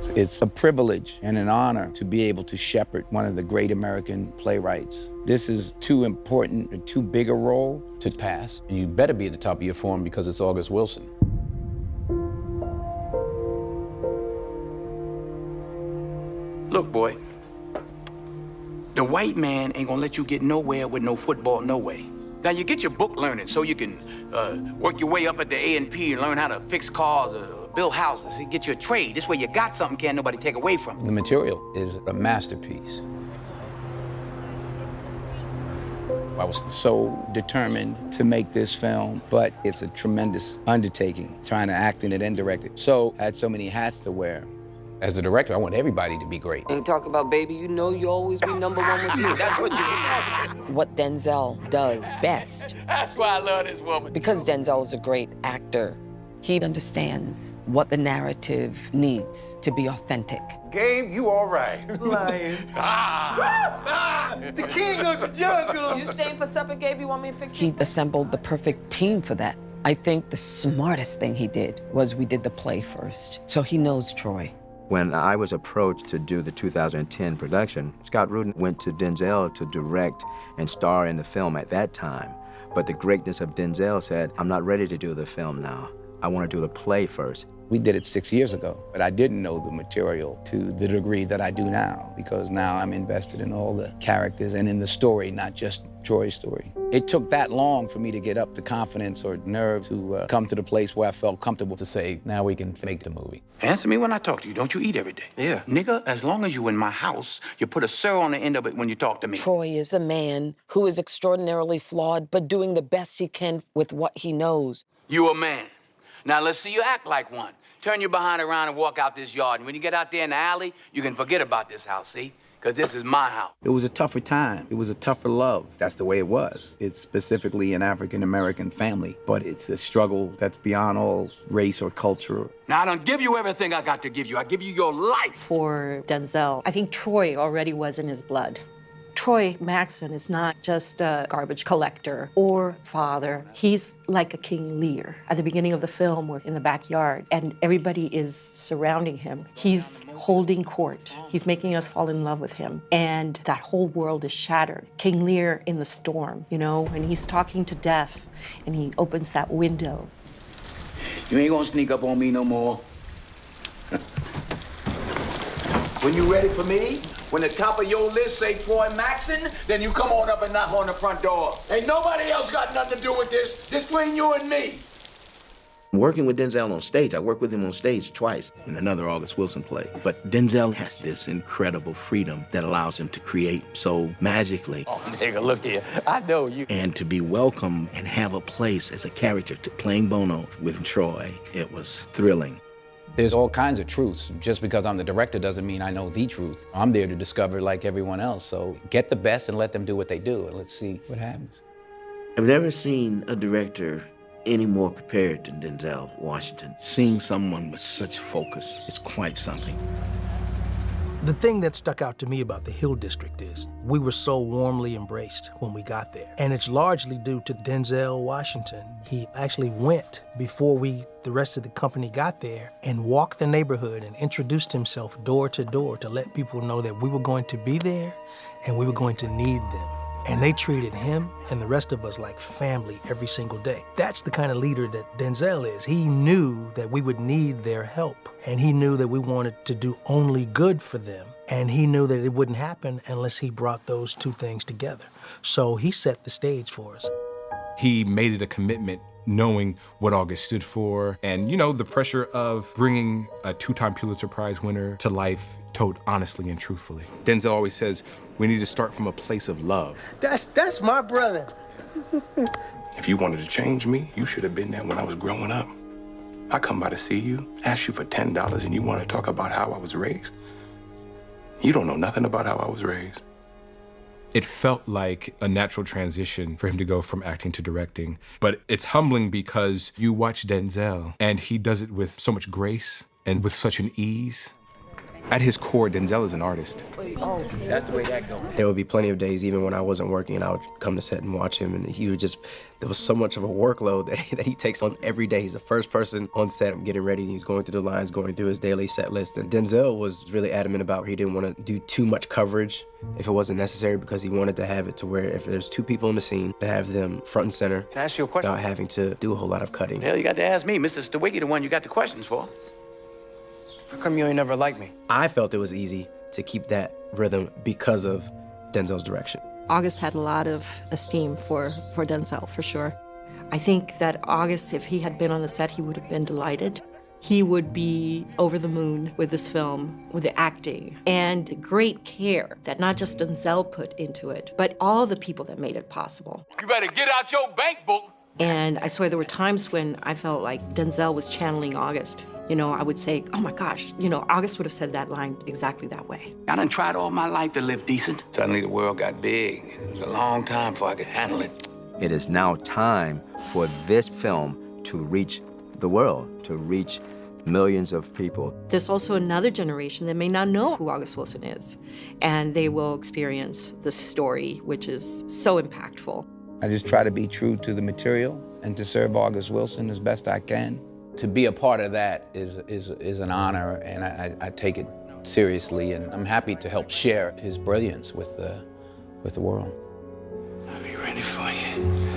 It's a privilege and an honor to be able to shepherd one of the great American playwrights. This is too important and too big a role to pass. And you better be at the top of your form because it's August Wilson. Look, boy, the white man ain't gonna let you get nowhere with no football, no way. Now, you get your book learning so you can work your way up at the A&P and learn how to fix cars or build houses. You get you a trade. This way you got something can't nobody take away from you. The material is a masterpiece. I was so determined to make this film, but it's a tremendous undertaking, trying to act in it and direct it. So I had so many hats to wear. As the director, I want everybody to be great. Ain't talk about baby, you know you always be #1 with me. That's what you were talking about. What Denzel does best. That's why I love this woman. Because Denzel is a great actor, he understands what the narrative needs to be authentic. Gabe, you all right. Lying. The king of the jungle. You staying for supper, Gabe? You want me to fix He it? assembled the perfect team for that. I think the smartest thing he did was we did the play first. So he knows Troy. When I was approached to do the 2010 production, Scott Rudin went to Denzel to direct and star in the film at that time. But the greatness of Denzel said, I'm not ready to do the film now. I want to do the play first. We did it 6 years ago, but I didn't know the material to the degree that I do now, because now I'm invested in all the characters and in the story, not just Troy's story. It took that long for me to get up the confidence or nerve to come to the place where I felt comfortable To say, now we can make the movie. Answer me when I talk to you. Don't you eat every day? Yeah. Nigga, as long as you in my house, you put a sir on the end of it when you talk to me. Troy is a man who is extraordinarily flawed, but doing the best he can with what he knows. You a man. Now let's see you act like one. Turn your behind around and walk out this yard. And when you get out there in the alley, you can forget about this house, see? Because this is my house. It was a tougher time. It was a tougher love. That's the way it was. It's specifically an African-American family, but it's a struggle that's beyond all race or culture. Now, I don't give you everything I got to give you. I give you your life. For Denzel, I think Troy already was in his blood. Troy Maxon is not just a garbage collector or father. He's like a King Lear. At the beginning of the film, we're in the backyard, and everybody is surrounding him. He's holding court. He's making us fall in love with him, and that whole world is shattered. King Lear in the storm, you know, and he's talking to death, and he opens that window. You ain't gonna sneak up on me no more. When you ready for me, when the top of your list say Troy Maxon, then you come on up and knock on the front door. Ain't nobody else got nothing to do with this. This between you and me. Working with Denzel on stage, I worked with him on stage twice in another August Wilson play. But Denzel has this incredible freedom that allows him to create so magically. Oh, nigga, look here. I know you. And to be welcome and have a place as a character to playing Bono with Troy, it was thrilling. There's all kinds of truths. Just because I'm the director doesn't mean I know the truth. I'm there to discover like everyone else. So get the best and let them do what they do, and let's see what happens. I've never seen a director any more prepared than Denzel Washington. Seeing someone with such focus is quite something. The thing that stuck out to me about the Hill District is we were so warmly embraced when we got there. And it's largely due to Denzel Washington. He actually went before the rest of the company got there and walked the neighborhood and introduced himself door to door to let people know that we were going to be there and we were going to need them. And they treated him and the rest of us like family every single day. That's the kind of leader that Denzel is. He knew that we would need their help, and he knew that we wanted to do only good for them, and he knew that it wouldn't happen unless he brought those two things together. So he set the stage for us. He made it a commitment knowing what August stood for and, you know, the pressure of bringing a two-time Pulitzer Prize winner to life told honestly and truthfully. Denzel always says, we need to start from a place of love. That's my brother. If you wanted to change me, you should have been there when I was growing up. I come by to see you, ask you for $10, and you want to talk about how I was raised? You don't know nothing about how I was raised. It felt like a natural transition for him to go from acting to directing. But it's humbling because you watch Denzel, and he does it with so much grace and with such an ease. At his core, Denzel is an artist. That's the way that goes. There would be plenty of days, even when I wasn't working, and I would come to set and watch him, and he would just, there was so much of a workload that he takes on every day. He's the first person on set getting ready, and he's going through the lines, going through his daily set list. And Denzel was really adamant about he didn't want to do too much coverage if it wasn't necessary, because he wanted to have it to where if there's two people in the scene, to have them front and center. Can I ask you a question? Without having to do a whole lot of cutting. Hell, you got to ask me. Mr. Stawicki, the one you got the questions for. How come you ain't never liked me? I felt it was easy to keep that rhythm because of Denzel's direction. August had a lot of esteem for Denzel, for sure. I think that August, if he had been on the set, he would have been delighted. He would be over the moon with this film, with the acting, and the great care that not just Denzel put into it, but all the people that made it possible. You better get out your bank book. And I swear there were times when I felt like Denzel was channeling August. You know, I would say, oh my gosh, you know, August would have said that line exactly that way. I done tried all my life to live decent. Suddenly the world got big. It was a long time before I could handle it. It is now time for this film to reach the world, to reach millions of people. There's also another generation that may not know who August Wilson is, and they will experience the story, which is so impactful. I just try to be true to the material and to serve August Wilson as best I can. To be a part of that is an honor, and I take it seriously, and I'm happy to help share his brilliance with the world. I'll be ready for you.